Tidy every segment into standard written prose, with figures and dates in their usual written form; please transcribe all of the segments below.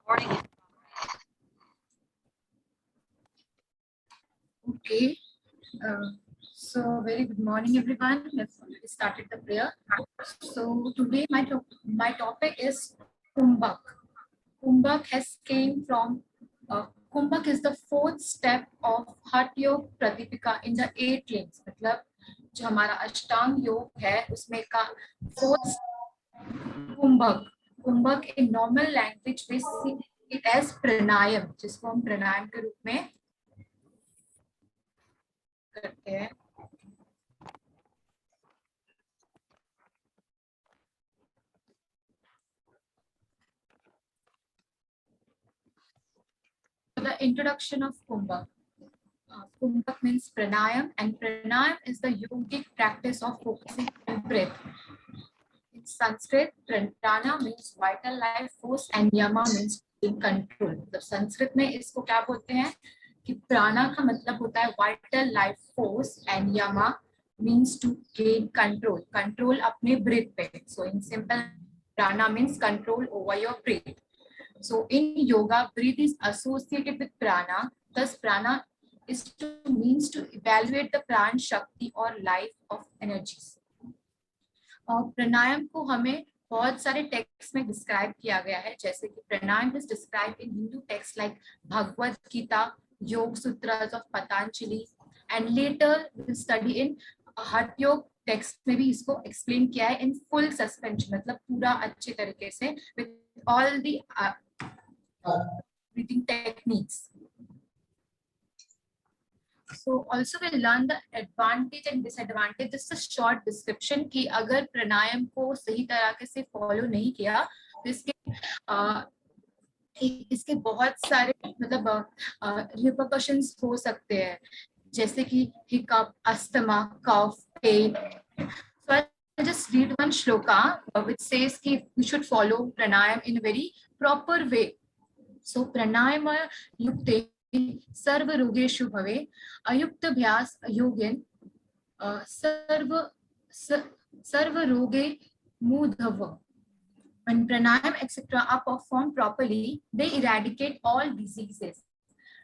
Morning. Okay. So very good morning, everyone. Let's already started the prayer. So today my topic is Kumbhak. Kumbhak has came from Kumbhak is the fourth step of Hatha Yoga Pratipika in the 8 limbs. मतलब जो हमारा अष्टांग योग है उसमें का fourth कुंभक. कुंभक in normal language we see it as प्राणायाम, जिसको हम प्राणायाम के रूप में करते हैं. The introduction of Kumbhak. Kumbhak means pranayam, and pranayam is the yogic practice of focusing on breath. In Sanskrit, prana means vital life force and yama means in control. तो संस्कृत में इसको क्या बोलते हैं कि प्राणा का मतलब होता है vital life force and yama means to gain control. Control अपने breath पे. So in simple, prana means control over your breath. So in yoga, breath is associated with prana. Thus, prana is to means to evaluate the pran shakti or life of energies. और प्राणायाम को हमें बहुत सारे text में describe किया गया है, जैसे कि pranayama is describe in Hindu text like Bhagavad Gita, yoga sutras of Patanjali, and later will study in hatha yoga text में भी इसको एक्सप्लेन किया है इन फुल सस्पेंशन, मतलब पूरा अच्छे तरीके से with all the breathing techniques. So also we learn the advantage and disadvantage. This is a short description कि अगर प्राणायाम को सही तरीके से फॉलो नहीं किया तो इसके बहुत सारे मतलब रिपरकशंस हो सकते हैं, जैसे कि hiccup, asthma, cough, pen. So I'll just read one shloka which says कि we should follow pranayam in a very proper way. So pranayama yukte सर्व रोगेषु भवे अयुक्त अभ्यास योगेन सर्व रोगे मूढ़व. When pranayam etc. are performed properly, they eradicate all diseases,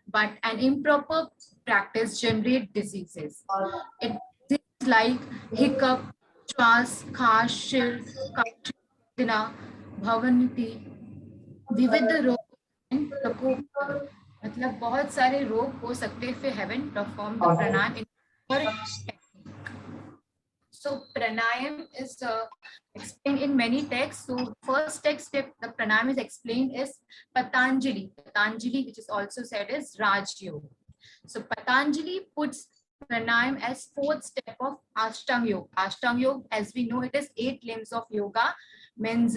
but an improper practice generate diseases. It is like hiccup, श्वास, खांस, शिर, काठिन्य, भवन्ति, विविध रोग, प्रकोप, मतलब बहुत सारे रोग हो सकते हैं if we haven't performed the pranayam in proper technique. So pranayam is explained in many texts. So first text the pranayam is explained is Patanjali, which is also said as Raj Yoga. So Patanjali puts pranayam as fourth step of Ashtanga Yoga. Ashtanga Yoga, as we know, it is 8 limbs of yoga, means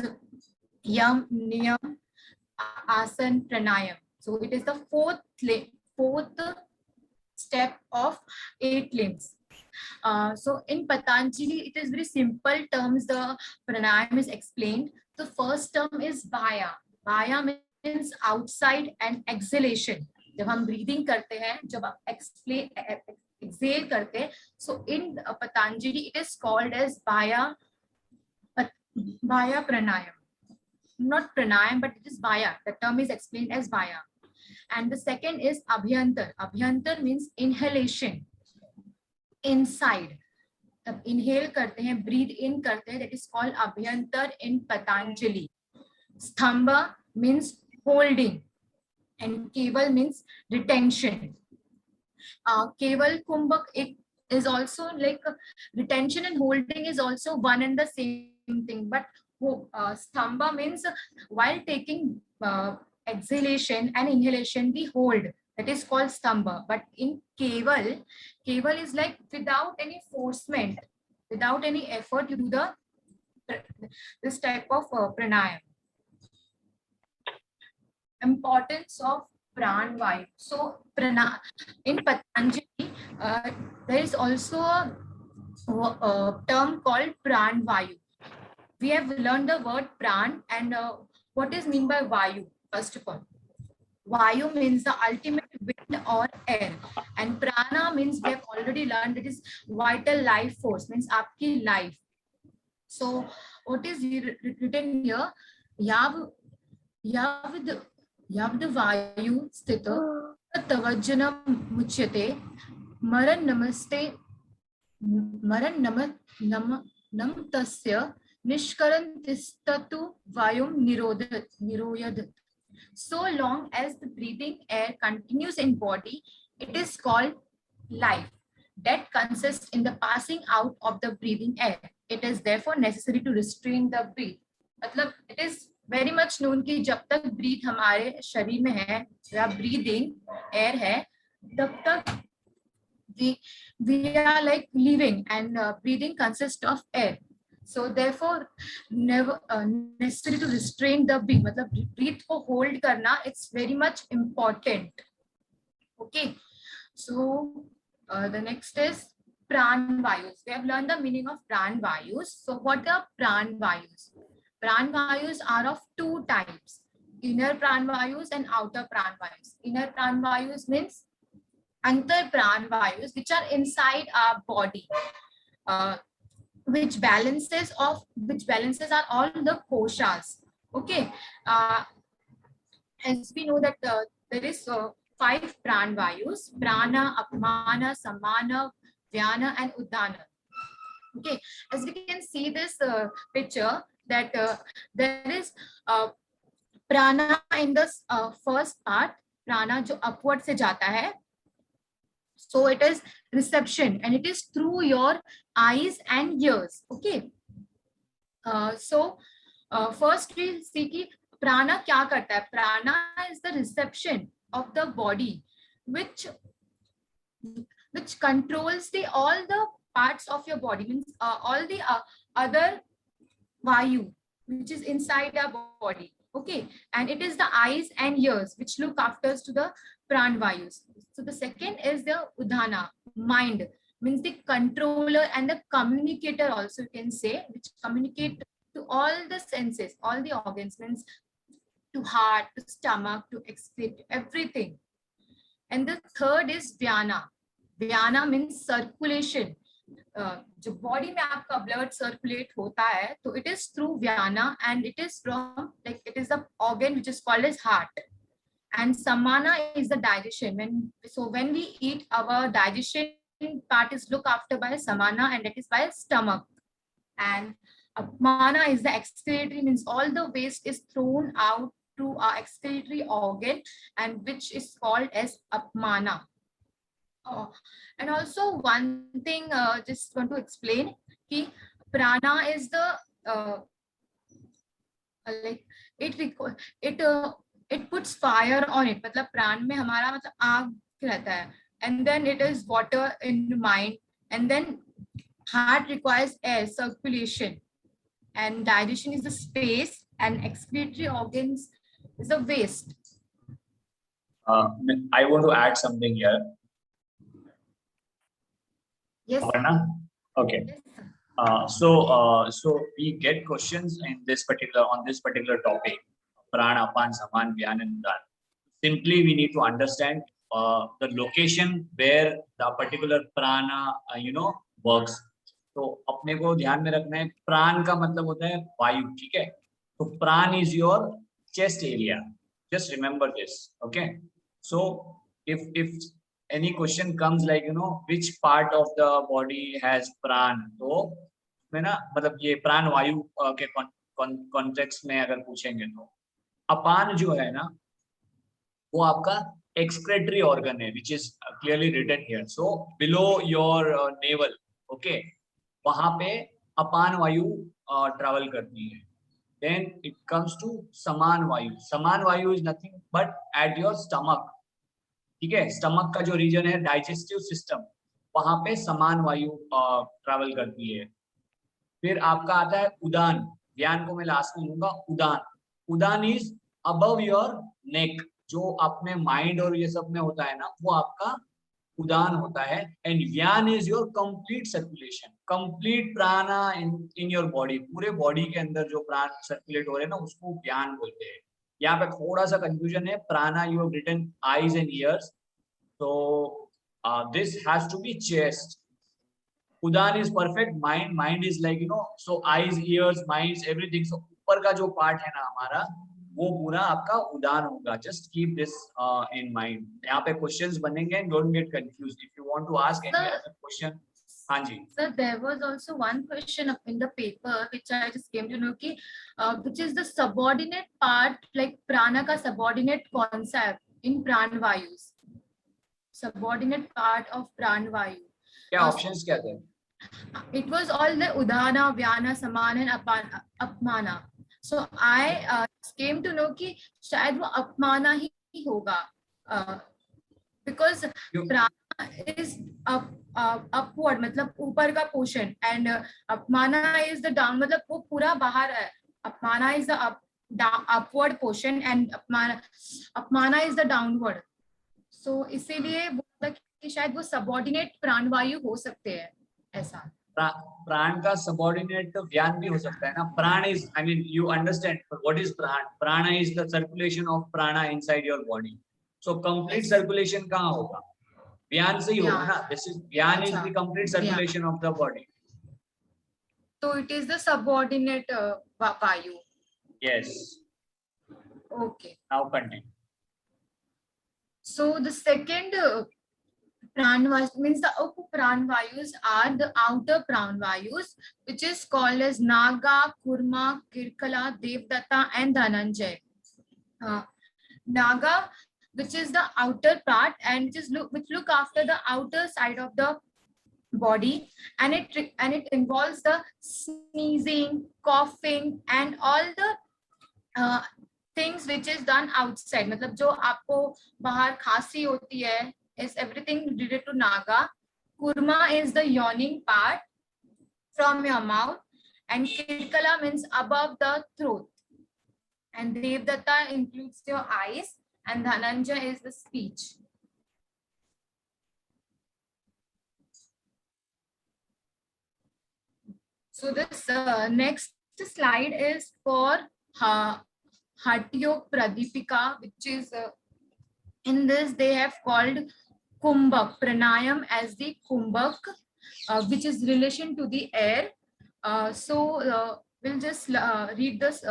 yam, niyam, asan, pranayam. So it is the fourth step of 8 limbs. So in Patanjali, it is very simple terms. The pranayam is explained. The first term is bhaya. Bhaya means outside and exhalation. जब हम breathing करते हैं, जब आप exhale करते हैं, so in Patanjali it is called as bhaya pranayam. Not pranayam, but it is bhaya. The term is explained as bhaya. And the second is abhyantar. Abhyantar means inhalation. Inside. तब inhale करते हैं, breathe in करते हैं, that is called abhyantar in Patanjali. Stamba means holding, and keval means retention. Keval kumbhak is also like retention and holding is also one and the same thing, but stamba means while taking exhalation and inhalation we hold, that is called stamba. But in keval is like without any forcement, without any effort you do this type of pranayam. Importance of pran vayu. So in Patanjali there is also a term called pran vayu. We have learned the word pran and what is mean by vayu. First of all, vayu means the ultimate wind or air, and prana means we have already learned it is vital life force, means aapki life. So what is written here? Yav यब्द वायु स्थित तवज्जनम मुच्यते मरण नमस्ते मरण नम तस्य निष्करन्तिस्ततु वायुं निरोयद. So long as the breathing air continues in body, it is called life. Death consists in the passing out of the breathing air. It is therefore necessary to restrain the breath. मतलब it is very much known कि जब तक breath हमारे शरीर में है या breathing air है तब तक we are like living, and breathing consists of air. So therefore never necessary to restrain the breath. मतलब breath को hold करना it's very much important. Okay, so the next is pran vayus. We have learned the meaning of pran vayus. So what are pran vayus? Pran vayus are of two types: inner pran vayus and outer pran vayus. Inner pran vayus means antar pran vayus, which are inside our body, which balances are all the koshas. Okay, as we know that there is 5 pran vayus: prana, apmana, samana, vyana, and udana. Okay, as we can see this picture that there is prana in the first part, prana जो upward से जाता है. So it is reception, and it is through your eyes and ears. Okay. So first we see कि prana क्या करता है. Prana is the reception of the body, which controls all the parts of your body. Means all the other vayu which is inside our body. Okay, and it is the eyes and ears which look after to the pran vayus. So the second is the udhana, mind, means the controller and the communicator also, you can say, which communicate to all the senses, all the organs, means to heart, to stomach, to excrete, everything. And the third is vyana. Vyana means circulation. जो body में आपका blood circulate होता है तो it is through Vyana, and it is from like it is the organ which is called as heart. And samana is the digestion. When we eat, our digestion part is looked after by samana, and that is by stomach. And apmana is the excretory, means all the waste is thrown out to our excretory organ, and which is called as apmana. And also one thing just want to explain कि prana is the like it puts fire on it. मतलब प्राण में हमारा मतलब आग रहता है, and then it is water in the mind, and then heart requires air circulation, and digestion is the space, and excretory organs is the waste. I want to add something here. Yes. Okay. So we get questions in this particular topic, prana, apan, saman, vyana, and udana. Simply we need to understand the location where the particular prana works. तो अपने को ध्यान में रखना है, प्राण का मतलब होता है वायु, ठीक है. तो प्राण is your chest area. Just remember this. Okay. So if any question comes like which part of the body has pran, तो में ना मतलब ये प्राण वायु के कॉन्टेक्स्ट में अगर पूछेंगे तो अपान जो है ना वो आपका excretory organ है, which is clearly written here. So below your navel, okay, वहां पे अपान वायु ट्रैवल करती है. Then it comes to समान वायु. समान वायु is nothing but at your stomach. ठीक है, स्टमक का जो रीजन है डाइजेस्टिव सिस्टम, वहां पे समान वायु ट्रैवल करती है. फिर आपका आता है उदान. व्यान को मैं लास्ट में लूंगा. उदान, उदान इज अबव योर नेक. जो अपने माइंड और ये सब में होता है ना, वो आपका उदान होता है. एंड व्यान is your complete circulation, complete प्राणा इन योर बॉडी. पूरे बॉडी के अंदर जो प्राण सर्कुलेट हो रहे हैं ना, उसको व्यान बोलते हैं. यहाँ पे थोड़ा सा कंफ्यूजन है. Prana you have written eyes and ears, so this has to be chest. Udaan is perfect. Mind is like so eyes, ears, minds, everything. So ऊपर का जो पार्ट है ना हमारा, वो पूरा आपका उदान होगा. Just keep this in mind. यहाँ पे क्वेश्चंस बनेंगे, don't get confused. If you want to ask any Sir, other question. हाँ जी. sir, there was also one question up in the paper which I just came to know कि which is the subordinate part, like prana का subordinate concept in प्राण वायुस. Subordinate part of प्राण वायु. क्या options क्या थे? It was all the udana, vyana, samana and apmana. So I came to know कि शायद वो अपमाना ही होगा, because prana is upward, मतलब ऊपर का portion, and अपमाना is the down, मतलब वो पूरा बाहर है. अपमाना is the upward portion and अपमाना is the downward. So इसीलिए बोला कि शायद वो सबऑर्डिनेट प्राणवायु हो सकते हैं ऐसा. प्राण का सबऑर्डिनेट व्यान भी हो सकता है ना. प्राण is, I mean you understand what is प्राण. प्राण इज द सर्कुलेशन ऑफ प्राणा inside your body. So complete circulation कहाँ होगा? व्यान से ही होगा ना. दिस इज व्यान is the complete circulation of the body. तो इट इज द सबऑर्डिनेट वायु. Yes. Okay, now continue. So the second pranvayus means the upranvayus are the outer pranvayus, which is called as Naga, Kurma, Kirkala, Devdatta and Dhananjay. Naga, which is the outer part and which look after the outer side of the body, and it involves the sneezing, coughing and all the things which is done outside. मतलब जो आपको बाहर खांसी होती है is everything related to naga. Kurma is the yawning part from your mouth, and kirkala means above the throat, and devdatta includes your eyes, and dhananjay is the speech. So this next slide is for Hatiyog Pradipika, which is in this they have called Kumbhak Pranayam as the Kumbhak, which is relation to the air. So we'll just read this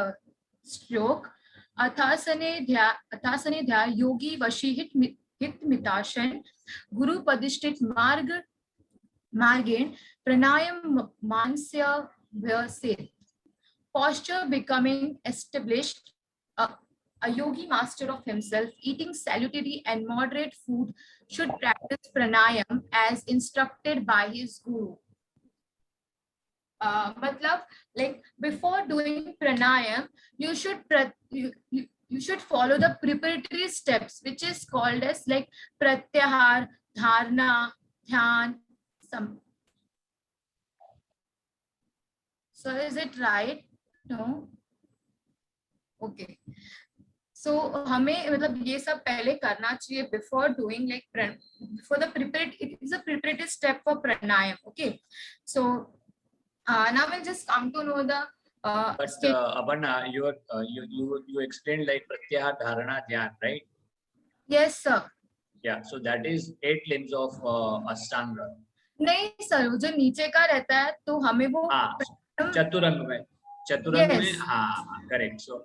stroke. Athasane dhya yogi vashihit hit mitashan guru padishtit margen pranayam mansya vyasit. Posture becoming established. A yogi master of himself, eating salutary and moderate food, should practice pranayam as instructed by his guru. Matlab, like before doing pranayam, you should follow the preparatory steps, which is called as like pratyahar, dharana, dhyan. So is it right? No. Okay. So हमें मतलब ये सब पहले करना चाहिए before doing like before the preparatory. It is a preparatory step for pranayam. Okay. So now we'll just come to know the. But Aparna, you explained like pratyahar, dharana, dhyan, right? Yes, sir. Yeah. So that is 8 limbs of Ashtanga. नहीं sir, वो जो नीचे का रहता है तो हमें वो चतुरंग में हाँ correct. So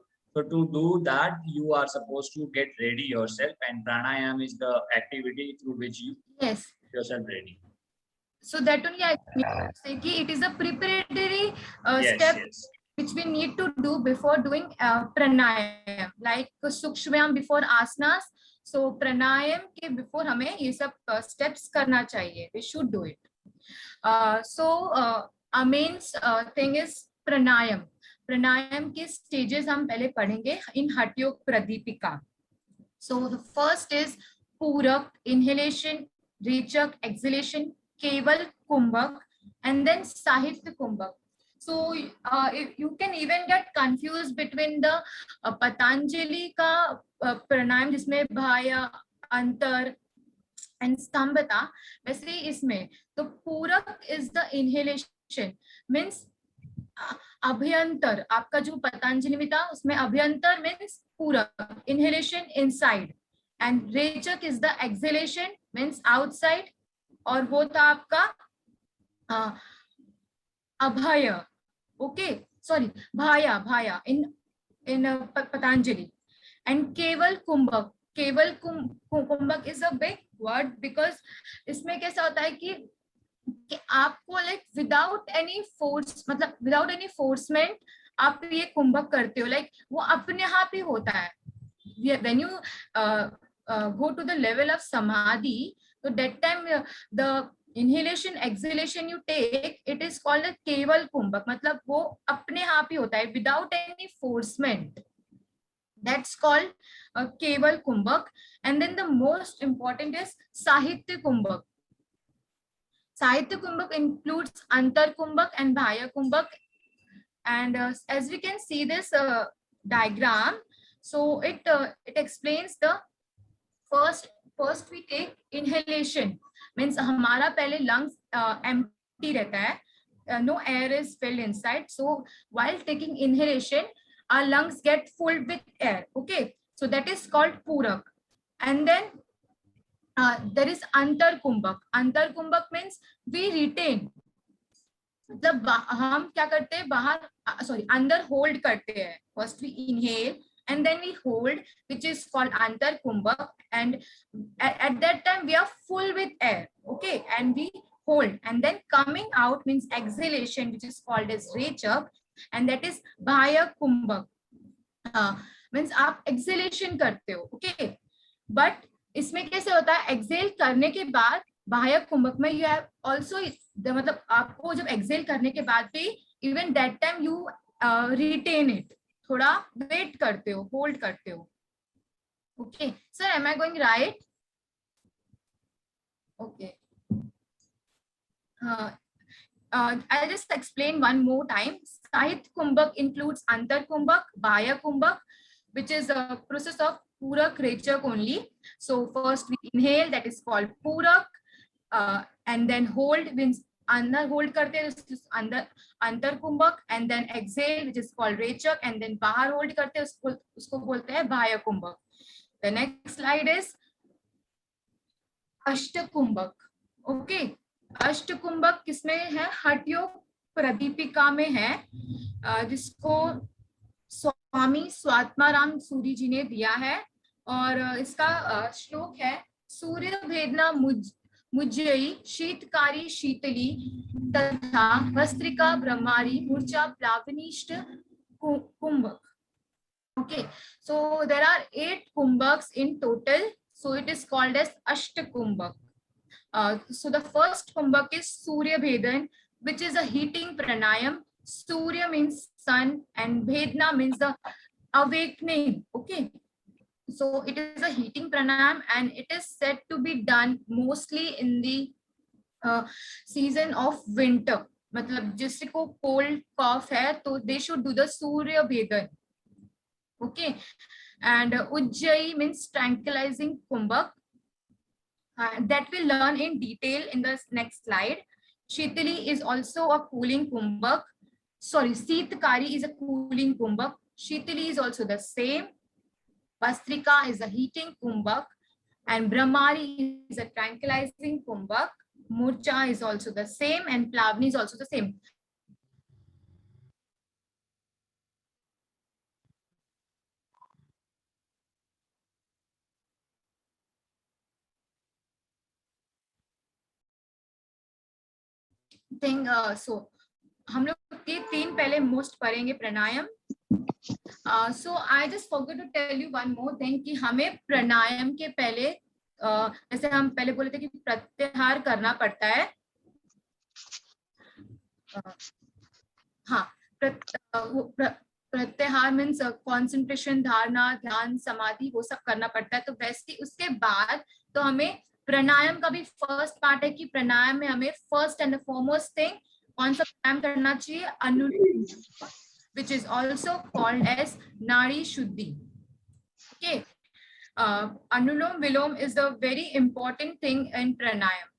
to do that, you are supposed to get ready yourself, and pranayam is the activity through which you get yourself ready. So that only I say कि it is a preparatory step which we need to do before doing pranayam, like sukshmayam before asanas. So pranayam के before हमें ये सब steps करना चाहिए. We should do it. So our main thing is pranayam. Pranayam के stages हम पहले पढ़ेंगे in Hatiyog Pradipika. So the first is Purak, inhalation, Rechak, exhalation, Keval, Kumbhak, and then Sahitya Kumbhak. So you can even get confused between the Patanjali का pranayam जिसमें Bhaya, Antar and Stambhata. वैसे इसमें तो Purak is the inhalation, means अभ्यंतर. आपका जो पतंजलि में था उसमें अभ्यंतर मीन्स पूरा, inhalation inside, and rechaka is the exhalation means outside, और वो था आपका अभय, ओके सॉरी भाया, भाया in in Patanjali. And Keval Kumbhak. Keval Kumbhak is a big word because इसमें कैसा होता है कि आपको लाइक विदाउट एनी फोर्स, मतलब विदाउट एनी फोर्समेंट आप ये कुंभक करते हो, लाइक वो अपने आप ही होता है. When you go to the level of samadhi, so that time the inhalation exhalation you take, it is called a keval kumbhak. मतलब वो अपने आप ही होता है without any forcement. That's called keval kumbhak. And then the most important is sahitya kumbhak. Sahitya kumbhak includes antar kumbhak and bhaya kumbhak. And as we can see this diagram, so it explains the first we take inhalation, means हमारा पहले lungs empty रहता है, no air is filled inside. So while taking inhalation, our lungs get full with air. Okay, so that is called purak. And then there is antar kumbhak. Antar kumbhak means we retain, मतलब हम क्या करते हैं बाहर, sorry अंदर hold करते हैं. First we inhale and then we hold, which is called antar kumbhak, and at that time we are full with air. Okay, and we hold, and then coming out means exhalation, which is called as rechak, and that is bhaya kumbhak. Means आप exhalation करते हो. Okay, but इसमें कैसे होता है, exhale करने के बाद बाह्य कुंभक में you have also, मतलब आपको जब एक्सेल करने के बाद भी even that time you retain it, थोड़ा वेट करते हो, होल्ड करते हो. Okay sir, am I going right? Okay, I'll just explain one more time. Sahit kumbhak includes antar kumbhak, bhaya kumbhak, which is a process of purak rechak only. So first we inhale, that is called purak. And then hold means अंदर hold करते हैं, अंदर antar kumbhaka, and then exhale which is called rechaka, and then बाहर hold करते हैं, उसको बोलते हैं bahya kumbhaka. The next slide is ashta kumbhaka. Okay, अष्ट कुंभक किसमें है, हठयोग प्रदीपिका में है, जिसको स्वामी स्वात्माराम सूरी जी ने दिया है. और इसका श्लोक है, सूर्य भेदना मुज्जयी शीतकारी शीतली तथा वस्त्रिका ब्रह्मारी मूर्छा प्लावनिष्ठ कुंभक. Okay, so there are 8 kumbhaks in total, so it is called as ashta kumbhak. So the first kumbhak is surya bhedan, which is a heating pranayam. Surya means sun and bhedna means the awakening. Okay, so it is a heating pranayam and it is said to be done mostly in the season of winter. मतलब जिससे को cold cough है तो they should do the surya bhedan. Okay, and Ujjayi means tranquilizing kumbhak. That we'll learn in detail in the next slide. Shitali is also a cooling kumbhak. Sorry, Sitkari is a cooling kumbhak. Shitali is also the same. Vastrika is a heating kumbhak, and Brahmari is a tranquilizing kumbhak. Murcha is also the same, and Plavni is also the same. Thing, so हम लोग ये 3 पहले most पढ़ेंगे प्राणायाम. So I just forgot to tell you one more thing कि हमें प्राणायाम के पहले जैसे हम पहले बोले थे कि प्रत्याहार करना पड़ता है. हाँ, प्रत्याहार मीन्स कंसंट्रेशन, धारणा, ध्यान, समाधि, वो सब करना पड़ता है. तो वैसे उसके बाद तो हमें प्राणायाम का भी फर्स्ट पार्ट है कि प्राणायाम में हमें फर्स्ट एंड फॉरमोस्ट थिंग कौन सा प्राणायाम करना चाहिए, अनुलोम, which is also called as nadi shuddhi. Okay, anulom vilom is a very important thing in pranayam.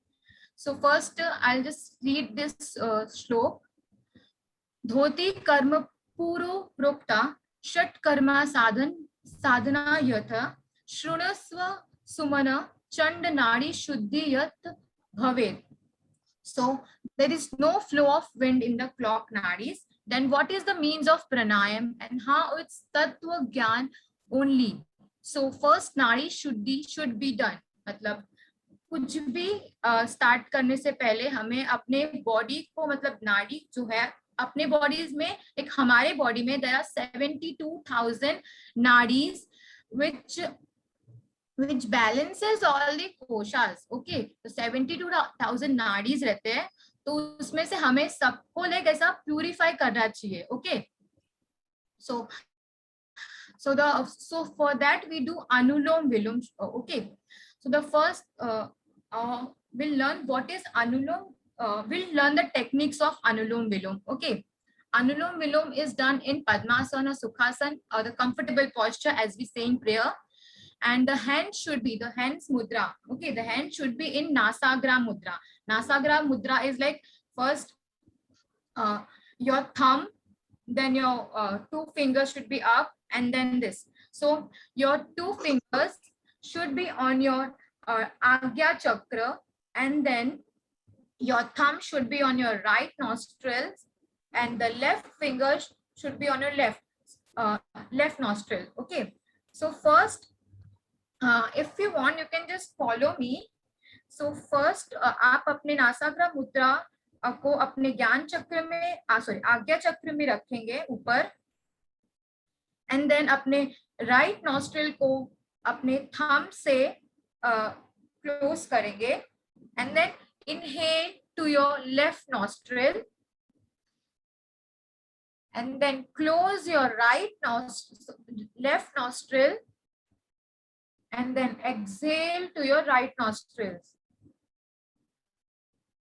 So first I'll just read this shlok. Dhoti karma puro prokta shat karma sadhana yatha shrunasva sumana chand nadi shuddhi yat bhavet. So there is no flow of wind in the clock nadis. Then what is the means of pranayam and how it's tattva gyan only. So first nadi should be done. मतलब कुछ भी start करने से पहले हमें अपने body को मतलब नाड़ी जो है अपने बॉडीज में एक हमारे बॉडी में देयर आर 72,000 नाड़ीज which balances all the koshas. Okay, तो 72,000 नाड़ीज रहते हैं, तो उसमें से हमें सबको लाइक ऐसा प्यूरिफाई करना चाहिए. Okay, so for that we do anulom vilom. Okay, so the first we'll learn what is anulom. We'll learn the techniques of anulom vilom. Okay, anulom vilom is done in padmasana, sukhasana, or the comfortable posture as we say in prayer. And the hand should be the hands mudra. Okay, the hand should be in nasagra mudra. Nasagra mudra is like first your thumb, then your two fingers should be up, and then this. So your two fingers should be on your agya chakra, and then your thumb should be on your right nostrils, and the left finger should be on your left nostril. Okay, so first if you want you can just follow me. So first आप अपने नासाग्रा मुद्रा को अपने ज्ञान चक्र में आज्ञा चक्र में रखेंगे ऊपर, एंड देन अपने राइट नॉस्ट्रिल को अपने थंब से क्लोज करेंगे, and then inhale to your left nostril, and then close your left nostril, and then exhale to your right nostrils.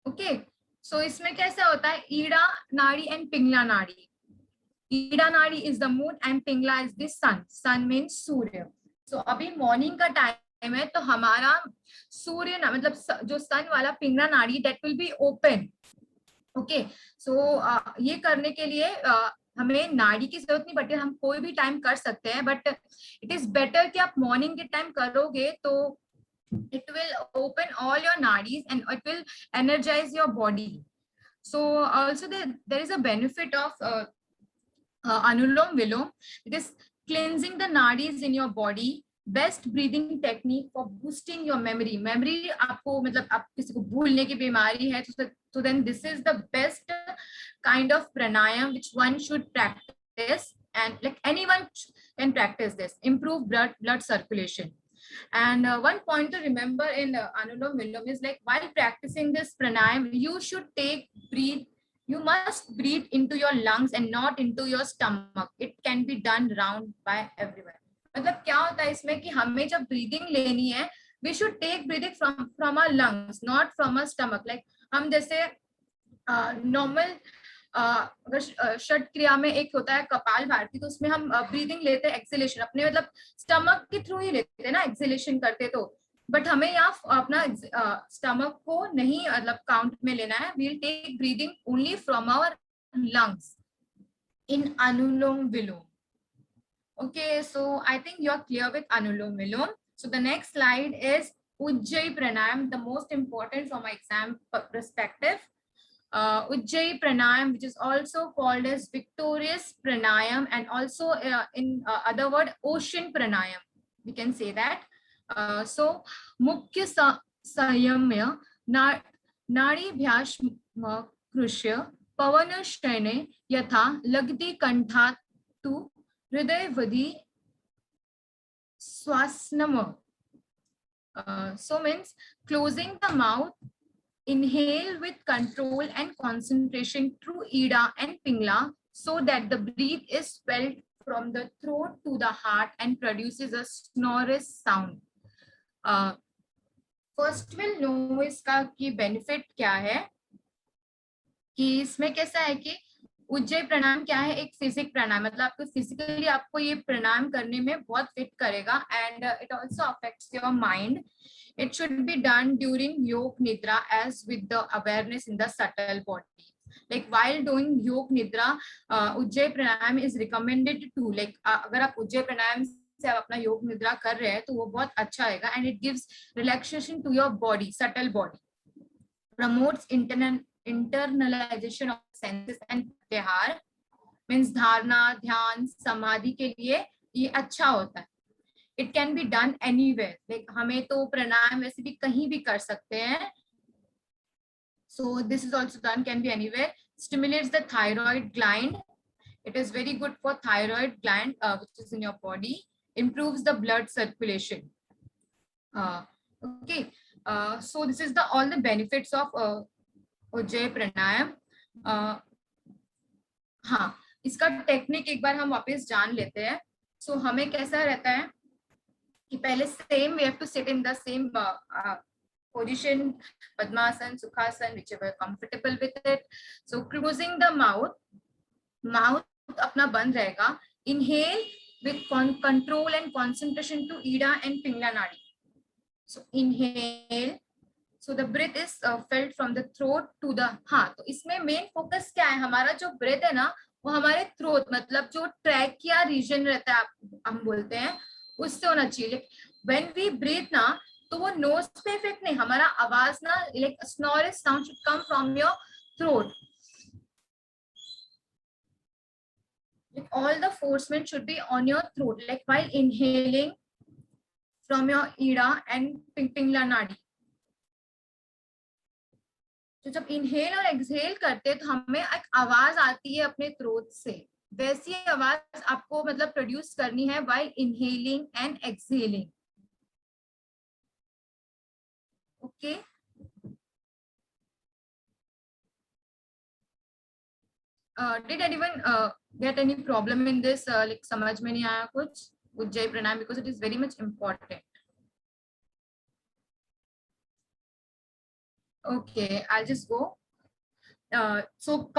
Okay, so इसमें कैसे होता है, ईड़ा नाड़ी and पिंगला नाड़ी. ईड़ा नाड़ी is the moon and Pingala is the sun. Sun means surya. So अभी morning का time है, तो हमारा सूर्य ना मतलब जो सन वाला पिंगला नाड़ी that will be open. Okay, so ये करने के लिए हमें नाड़ी की जरूरत नहीं पड़ती, हम कोई भी टाइम कर सकते हैं, बट इट इज बेटर कि आप मॉर्निंग के टाइम करोगे तो it will open all your nadis and it will energize your body. So also there is a benefit of anulom vilom. It is cleansing the nadis in your body. Best breathing technique for boosting your memory. Memory आपको मतलब आप किसी को भूलने की बीमारी है तो then this is the best kind of pranayam which one should practice, and like anyone can practice this. Improve blood circulation. And one point to remember in anulom vilom is like while practicing this pranayam you must breathe into your lungs and not into your stomach. It can be done round by everyone. मतलब क्या होता है इसमें कि हमें जब breathing लेनी है we should take breathing from our lungs, not from our stomach. Like हम जैसे नॉर्मल अगर षट क्रिया में एक होता है कपाल भारती, तो उसमें हम ब्रीदिंग लेते हैं एक्सेलेशन अपने मतलब स्टमक के थ्रू ही लेते हैं ना एक्सेलेशन करते, तो बट हमें यहाँ अपना स्टमक को नहीं मतलब काउंट में लेना है. We will take breathing only from our lungs in Anulom Vilom. Okay, so I think you are clear with anulom vilom. So the next slide is Ujjayi Pranayam, the most important from my exam perspective. Ujjayi Pranayam, which is also called as victorious Pranayam, and also in other word ocean Pranayam, we can say that. So Mukhya Sayamya Nadi Bhyashma Krusya Pavana Shane Yatha Lagdi Kantha Tu Hriday Vadi Swasnama. So means closing the mouth, inhale with control and concentration through Ida and Pingla so that the breath is felt from the throat to the heart and produces a sonorous sound. First we'll know इसका की benefit क्या है, कि इसमें कैसा है कि उज्जयी प्राणायाम क्या है, एक फिजिक प्राणायाम मतलब आपको फिजिकली आपको ये प्राणायाम करने में बहुत फिट करेगा, and it also affects your mind. It should be done during Yog Nidra as with the awareness in the subtle body. Like while doing Yog Nidra, Ujjayi Pranayam is recommended to like अगर आप Ujjayi Pranayam से आप अपना योग निद्रा कर रहे हैं तो वो बहुत अच्छा आएगा, and it gives relaxation to your body, subtle body, promotes internalization of senses and vyahar, means धारणा, ध्यान, समाधि के लिए ये अच्छा होता है. It can be done anywhere, like हमें तो प्राणायाम वैसे भी कहीं भी कर सकते हैं. So this is also done, can be anywhere. Stimulates the thyroid gland. It is very good for thyroid gland, which is in your body. Improves the blood circulation. Okay. So this is the all the benefits of Ujjayi Pranayam. हाँ, इसका technique एक बार हम वापस जान लेते हैं. सो हमें कैसा रहता है कि पहले same we have to sit in the same position, Padmasan, Sukhasan, whichever comfortable with it. So closing the mouth अपना बंद रहेगा. Inhale with control and concentration to Ida and Pingla Nadi. So inhale. So the breath is felt from the throat to the, हाँ, तो इसमें main focus क्या है, हमारा जो ब्रेथ है ना वो हमारे थ्रोट मतलब जो ट्रैकिया रीजन रहता है हम बोलते हैं उससे होना चाहिए. व्हेन वी ब्रीथ ना तो वो नोज पे इफेक्ट नहीं, हमारा आवाज ना like snorish sound should come from your throat. Like all the forcement should be on your throat, like while inhaling from your ida and Pingla Nadi. तो जब इनहेल और एक्सहेल करते हैं तो हमें एक आवाज आती है अपने थ्रोट से, वैसी आवाज आपको मतलब प्रोड्यूस करनी है while inhaling and exhaling. Okay. Did anyone get any problem in this? Like समझ में नहीं आया कुछ उज्जयी प्राणायाम, because it is very much important. Okay, I'll just go. So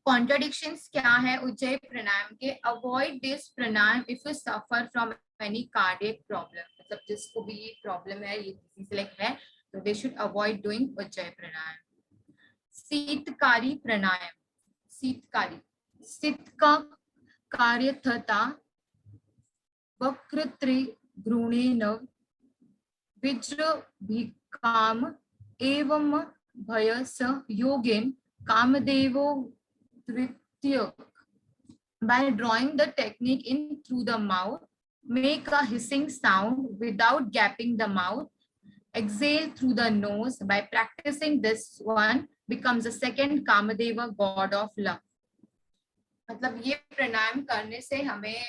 contradictions क्या है उज्जयी प्राणायाम के? Avoid this pranayam if you suffer from any cardiac problem. मतलब जिसको भी ये प्रॉब्लम है, ये डिजीज लाइक है, तो they should avoid doing Ujjayi प्राणायाम. शीतकारी प्राणायाम. शीतकारी, शीत का कार्यर्थता वक्रत्रिगुणेन विजृभिकाम एवं भयस योगेन कामदेवो द्वितीय. By drawing the technique in through the mouth, make a hissing sound without gapping the mouth. Exhale through the nose. By practicing this one, becomes the second Kamadeva god of love. मतलब ये प्राणायाम करने से हमें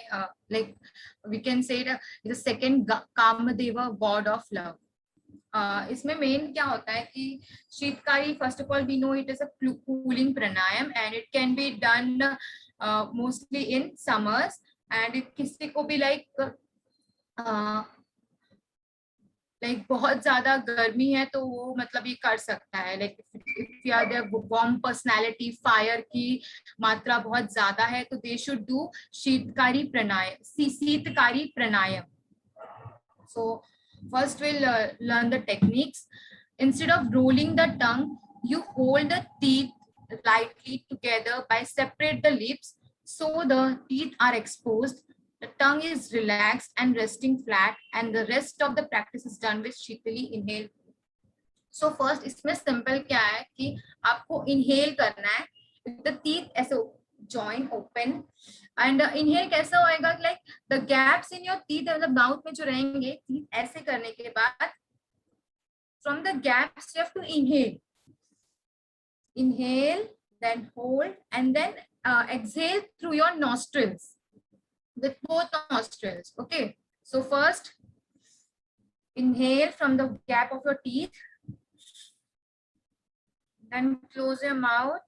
like we can say the second Kamadeva god of love. इसमें main क्या होता है कि sheetkari, first of all we know it is a cooling pranayama and it can be done mostly in summers. And किसी को भी लाइक बहुत ज्यादा गर्मी है तो वो मतलब ये कर सकता है. Like if you are the warm personality, fire की मात्रा बहुत ज्यादा है तो they should do sheetkari pranayama, sheetkari pranayama. So first we'll learn the techniques. Instead of rolling the tongue, you hold the teeth lightly together by separate the lips so the teeth are exposed. The tongue is relaxed and resting flat, and the rest of the practice is done with sheetali inhale. So first इसमें simple क्या है कि आपको inhale करना है, the teeth ऐसे join open. And inhale कैसा होएगा, like the gaps in your teeth मतलब माउथ में जो रहेंगे, टीथ ऐसे करने के बाद from the gaps you have to inhale, inhale then hold and then exhale through your nostrils with both nostrils. Okay, so first inhale from the gap of your teeth, then close your mouth,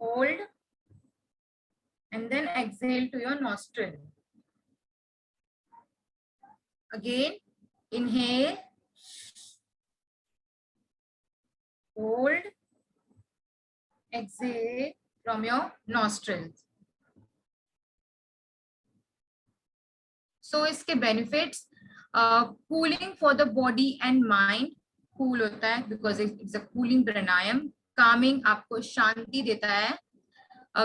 hold, and then exhale to your nostril. Again, inhale, hold, exhale from your nostrils. So इसके benefits, cooling for the body and mind. Cool होता है because it's a cooling pranayam. Calming, आपको शांति देता है.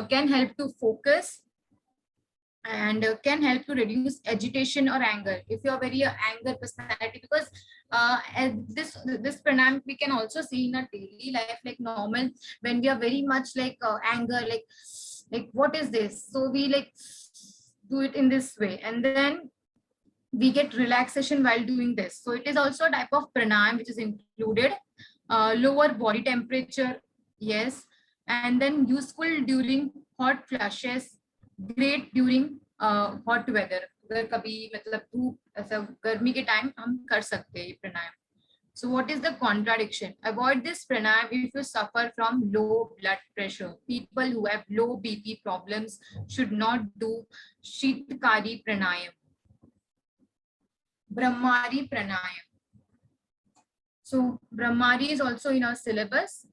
Can help to focus and can help to reduce agitation or anger if you are very anger personality, because this pranayam we can also see in our daily life, like normal when we are very much like anger, like like what is this? So we like do it in this way, and then we get relaxation while doing this. So it is also a type of pranayam which is included. Lower body temperature, yes, and then useful during hot flushes, great during hot weather. अगर कभी मतलब धूप ऐसा गर्मी के time हम कर सकते हैं ये प्राणायाम. So what is the contradiction? Avoid this pranayam if you suffer from low blood pressure. People who have low BP problems should not do Shitkari pranayam. Brahmari pranayam. So Brahmari is also in our syllabus.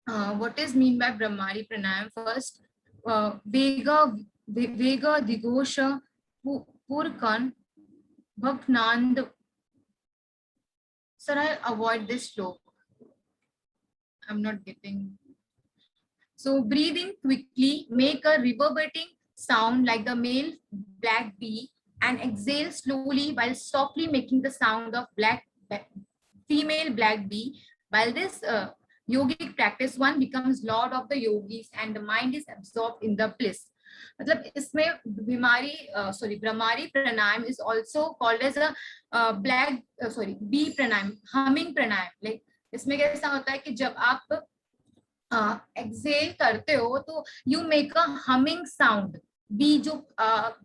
What is mean by Brahmari pranayam? First, Vega Digosha Purkan Bhaknand. Sir, I'll avoid this slope. I'm not getting. So breathing quickly, make a reverberating sound like the male black bee, and exhale slowly while softly making the sound of female black bee. While this yogic practice, one becomes lord of the yogis and the mind is absorbed in the bliss. मतलब इसमें Brahmari pranayam is also called as a bee pranayam, humming pranayam. Like इसमें कैसा होता है कि जब आप Excel करते हो तो you make a humming sound. Bee जो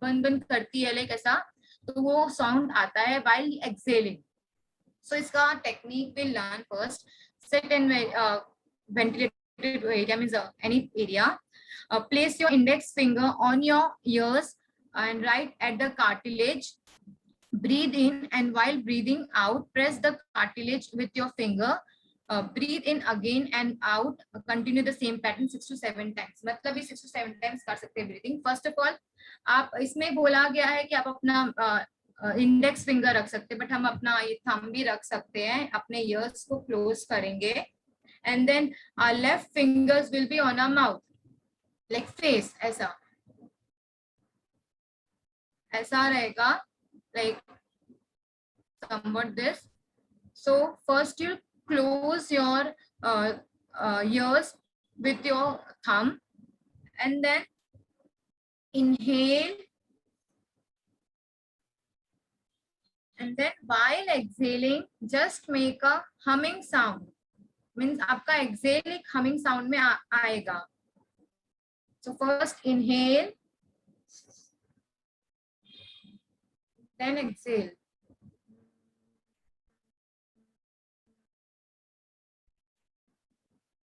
बन बन करती है लाइक ऐसा, तो वो साउंड आता है while exhaling. So इसका technique will learn first. Sit in ventilated area, means any area. Place your index finger on your ears and right at the cartilage. Breathe in, and while breathing out, press the cartilage with your finger. Breathe in again and out. Continue the same pattern 6 to 7 times. मतलब भी 6 to 7 times कर सकते हैं breathing. First of all, आप इसमें बोला गया है कि आप अपना इंडेक्स फिंगर रख सकते हैं, बट हम अपना ये थंब भी रख सकते हैं. अपने ईयर्स को क्लोज करेंगे, and then our left fingers will be on our mouth like face. ऐसा ऐसा रहेगा, like somewhat this. So first you close your ears with your thumb, and then inhale, and then while exhaling just make a humming sound. Means आपका exhale एक humming sound में आएगा. So first inhale, then exhale.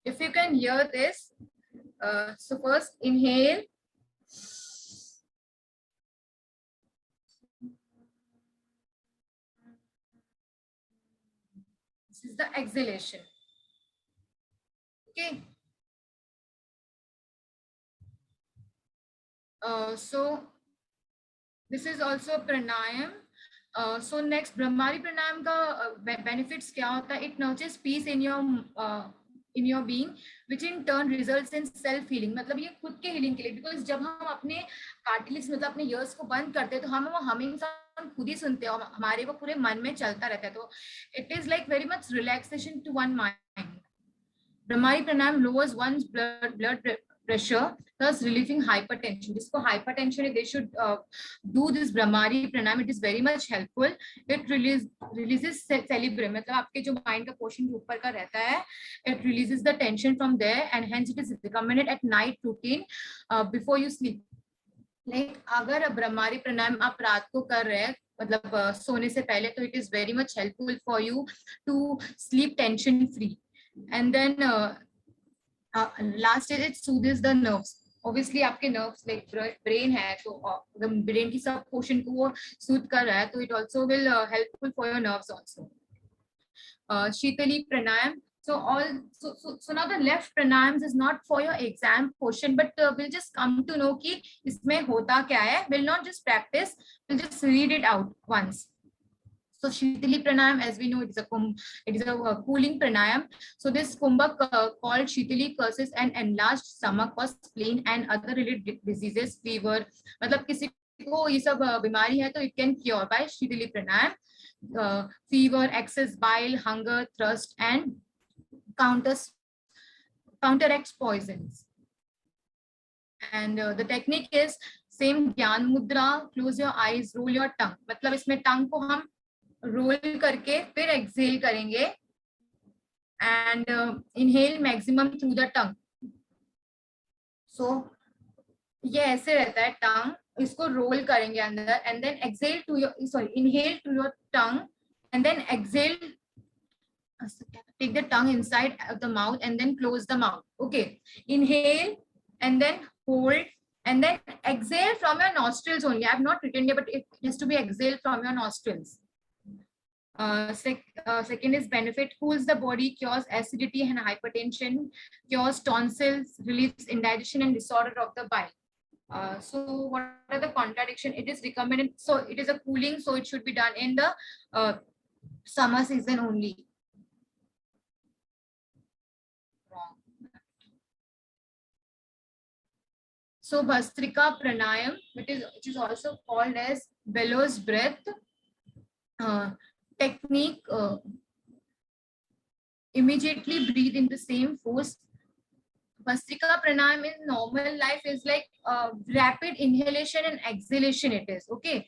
If you can hear this, so first inhale, this is the exhalation. Okay. So this is also pranayam. So next Brahmari pranayam का benefits क्या होता है? It nurtures peace in your being, which in turn results in self healing. मतलब ये खुद के healing के लिए, because जब हम अपने cartilage मतलब अपने ears को बंद करते हैं तो हम वो humming sound खुद ही सुनते हैं और हमारे वो पूरे मन में चलता रहता है. तो it is like very much relaxation to one mind. Brahmari pranayam lowers one's blood pressure, thus relieving hypertension. जिसको hypertension है, they should do this Brahmari pranayam. It is very much helpful. It releases cerebrum. मतलब आपके जो mind का portion ऊपर का रहता है, it releases the tension from there, and hence it is recommended at night routine before you sleep. Like अगर Brahmari pranayam आप रात को कर रहे हैं, मतलब सोने से पहले, तो it is very much helpful for you to sleep tension free. And then last stage, it soothes the nerves. Obviously आपके nerves like brain है, तो अगर brain की सब portion को वो soothe कर रहा है, तो it also will helpful for your nerves also. Shitali pranayam. So now the left pranayams is not for your exam portion, but we'll just come to know कि इसमें होता क्या है. We'll not just practice, we'll just read it out once. So Shitali pranayam, as we know, it is a cooling pranayam. So this kumbhak called Shitali causes an enlarged stomach for spleen and other related diseases, fever. मतलब किसी को ये सब बीमारी है तो it can cure by Shitali pranayam. Fever, excess bile, hunger, thirst, and counteracts poisons. And the technique is same ज्ञान मुद्रा, close your eyes, roll your tongue. मतलब इसमें tongue को हम roll करके फिर exhale करेंगे and inhale maximum through the tongue. So ये ऐसे रहता है tongue, इसको roll करेंगे अंदर and then exhale to your inhale to your tongue and then exhale, take the tongue inside of the mouth and then close the mouth. Okay, inhale and then hold and then exhale from your nostrils only. I have not written here, but it has to be exhaled from your nostrils. Second is benefit, cools the body, cures acidity and hypertension, cures tonsils, relieves indigestion and disorder of the bile. So what are the contradiction? It is recommended, so it is a cooling, so it should be done in the summer season only. Wrong. So Bhastrika Pranayam, which is also called as bellows breath technique. Immediately breathe in the same force. Bhastrika Pranayam in normal life is like rapid inhalation and exhalation. It is okay.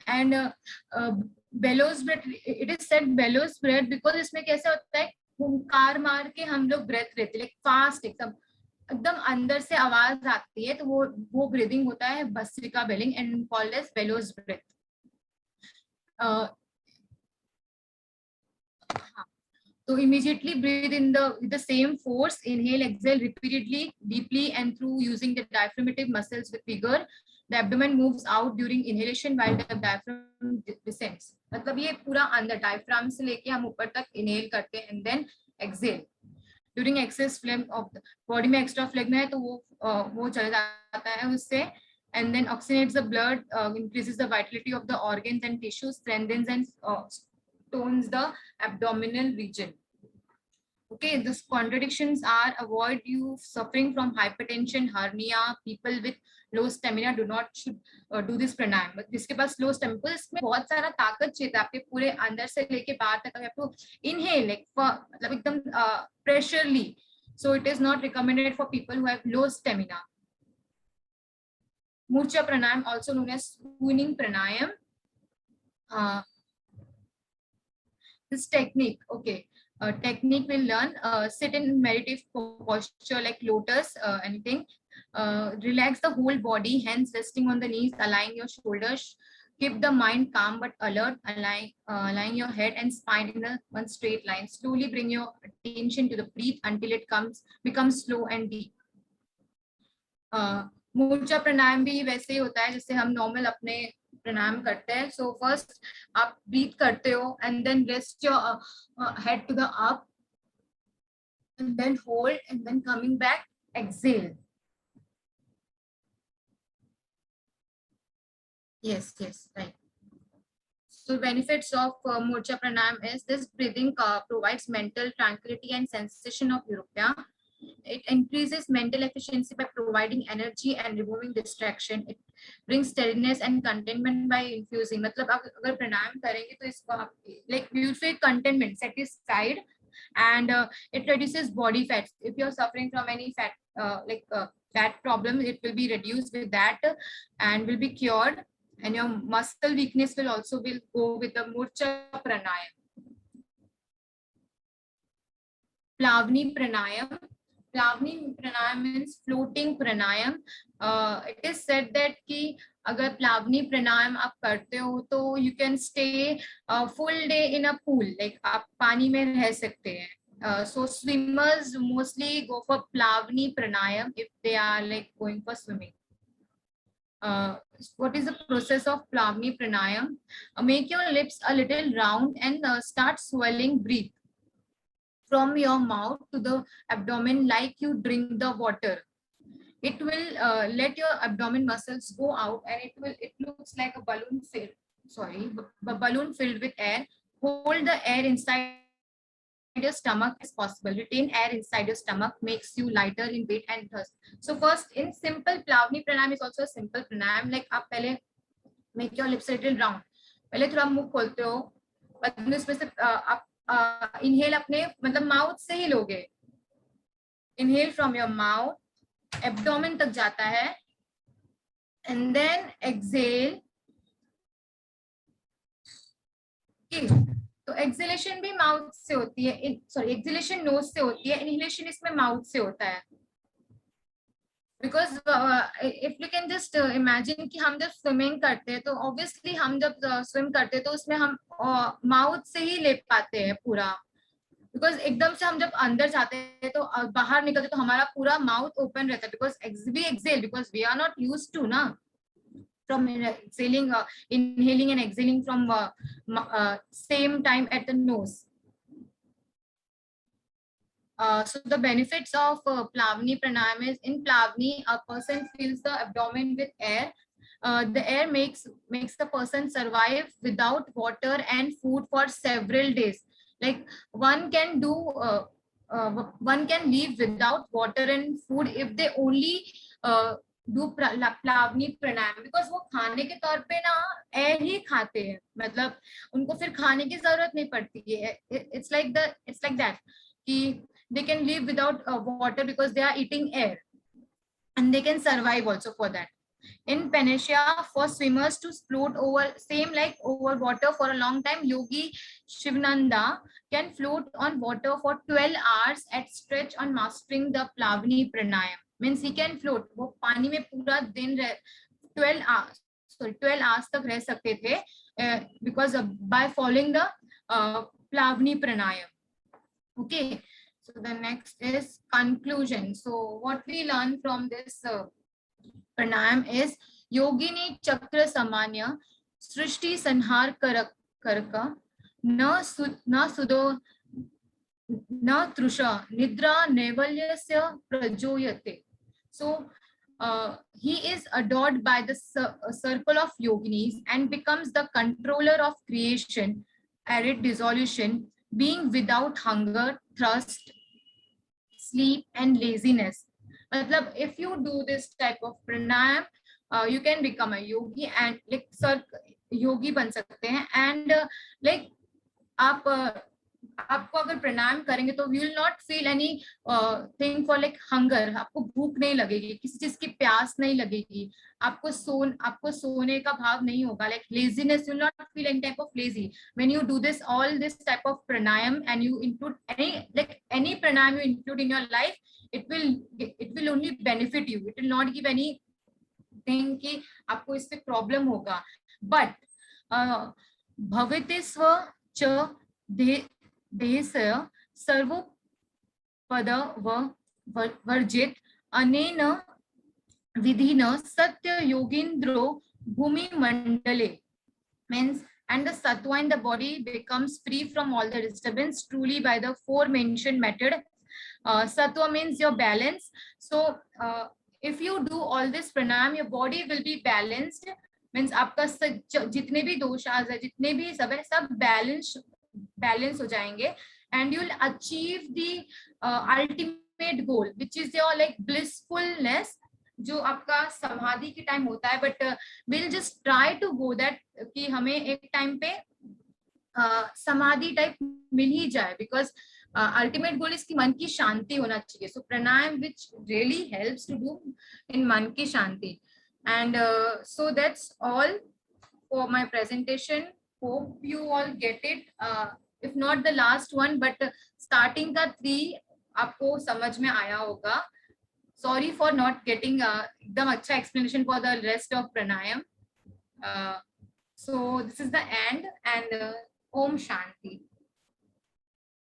And bellows breath, it is said bellows breath because इसमें कैसे होता है, हुंकार मार के हम लोग breath लेते हैं, like fast एकदम अंदर से आवाज आती है, तो वो ब्रीदिंग होता है bhastrika बेलिंग and called as bellows breath. So immediately breathe in the same force, inhale, exhale repeatedly, deeply, and through using the diaphragmatic muscles with vigor. The abdomen moves out during inhalation while the diaphragm descends. मतलब ये पूरा अंदर diaphragm से लेके हम ऊपर तक inhale करते हैं and then exhale. During excess phlegm of the body में extra phlegm है तो वो चला जाता है उससे, and then oxygenates the blood, increases the vitality of the organs and tissues, strengthens and tones the abdominal region. Okay, the contradictions are avoid you suffering from hypertension, hernia. People with low stamina should do this pranayam. But जिसके पास low stamina, इसमें बहुत सारा ताकत चाहिए था आपके पूरे अंदर से लेके बाहर तक आपको inhale like मतलब एकदम pressurely. So it is not recommended for people who have low stamina. Murcha pranayam, also known as swooning pranayam. This technique, okay. Technique will learn, sit in meditative posture like lotus, anything. Relax the whole body, hands resting on the knees, align your shoulders. Keep the mind calm but alert, align your head and spine in one straight line. Slowly bring your attention to the breath until it becomes slow and deep. मूर्छा प्राणायाम भी वैसे ही होता है जैसे हम normal अपने प्राणायाम करते हैं. सो फर्स्ट आप ब्रीथ करते हो and then rest your head to the up and then hold and then coming back exhale. Yes, right. So benefits of Murcha Pranayam is this breathing provides mental tranquility and sensation of Europea. It increases mental efficiency by providing energy and removing distraction. It brings steadiness and contentment by infusing. मतलब अगर प्राणायाम करेंगे तो इसको आप like you feel contentment, satisfied, and it reduces body fats. If you're suffering from any fat problem, it will be reduced with that and will be cured. And your muscle weakness will go with the Murcha Pranayam. Plavni Pranayam. Plavni Pranayam means floating Pranayam. It is said that कि अगर Plavni Pranayam आप करते हो तो you can stay full day in a pool, like आप पानी में रह सकते हैं. So swimmers mostly go for Plavni Pranayam if they are like going for swimming. What is the process of Plavni Pranayam? Make your lips a little round and start swelling. Breathe from your mouth to the abdomen like you drink the water. It will let your abdomen muscles go out and it looks like a balloon filled with air. Hold the air inside your stomach as possible. Retain air inside your stomach, makes you lighter in weight and thirst. So first, in simple, Plavni Pranayam is also a simple pranayam. Like आप पहले make your lips a little round. पहले थोड़ा मुंह खोलते हो, बाद में उसमें से आप inhale अपने मतलब mouth से ही लोगे. inhale from your mouth, abdomen तक जाता है, and then exhale. Okay. तो एक्सेलेशन भी माउथ से होती है, सॉरी एक्सेलेशन नोज से होती है, इनहेलेशन इसमें माउथ से होता है. Because if you can just imagine कि हम जब स्विमिंग करते हैं तो ऑब्वियसली हम जब स्विम करते हैं तो उसमें हम माउथ से ही ले पाते हैं पूरा, बिकॉज एकदम से हम जब अंदर जाते हैं तो बाहर निकलते तो हमारा पूरा माउथ ओपन रहता है, because we exhale, because we are not used to ना from exhaling, inhaling and exhaling from same time at the nose. So the benefits of Plavani pranayam is, in Plavani a person fills the abdomen with air. The air makes the person survive without water and food for several days. Like one can live without water and food if they only do plavini pranayama, because वो खाने के तौर पे ना air ही खाते हैं, मतलब उनको फिर खाने की जरूरत नहीं पड़ती है. इट्स लाइक दैट कि they can live without water because they are eating air and they can survive also for that. In Panacea, for swimmers to float over water for a long time, Yogi Shivananda can float on water for 12 hours at stretch on mastering the Plavani pranayam. Means he can float, वो पानी में पूरा दिन 12 hours तक रह सकते थे because by following the Plavani pranayam. Okay. So the next is conclusion. So what we learn from this pranayam is yogini chakra samanya srishti sanhar karaka na sudo na trusha nidra nevalyasya prajoyate. So he is adored by the circle of yoginis and becomes the controller of creation, arid dissolution, being without hunger, thirst, sleep and laziness. Matlab, if you do this type of pranayam, you can become a yogi and like yogi ban sakte hain. And like आपको अगर प्राणायाम करेंगे तो you will not feel any thing for like hunger. आपको भूख नहीं लगेगी, किसी चीज की प्यास नहीं लगेगी, आपको सोने का भाव नहीं होगा. Like laziness, you will not feel any type of lazy when you do this all this type of pranayam and you include any pranayam you include in your life. It will only benefit you. It will not give any thing कि आपको इससे problem होगा. But भवते स्व च देहस्य सर्वोपद वर्जित अनेन विधिन सत्य योगीन्द्रो भूमि मंडले. Means, and the sattva in the body becomes free from all the disturbance truly by the forementioned method. Sattva means your balance. So if you do all this pranayam, your body will be balanced. Means आपका जितने भी दोषास है, जितने भी सब है, सब balance हो जाएंगे and you will achieve the ultimate goal which is your like blissfulness जो आपका समाधि के टाइम होता है. but we'll just try to go that कि हमें एक टाइम पे समाधि टाइप मिल ही जाए, because ultimate goal is कि मन की शांति होना चाहिए. So pranayam which really helps to do in मन की शांति. And so that's all for my presentation. Hope you all get it. If not the last one, but starting का 3 आपको समझ में आया होगा. Sorry for not getting एकदम अच्छा explanation for the rest of pranayam. So this is the end and Om Shanti.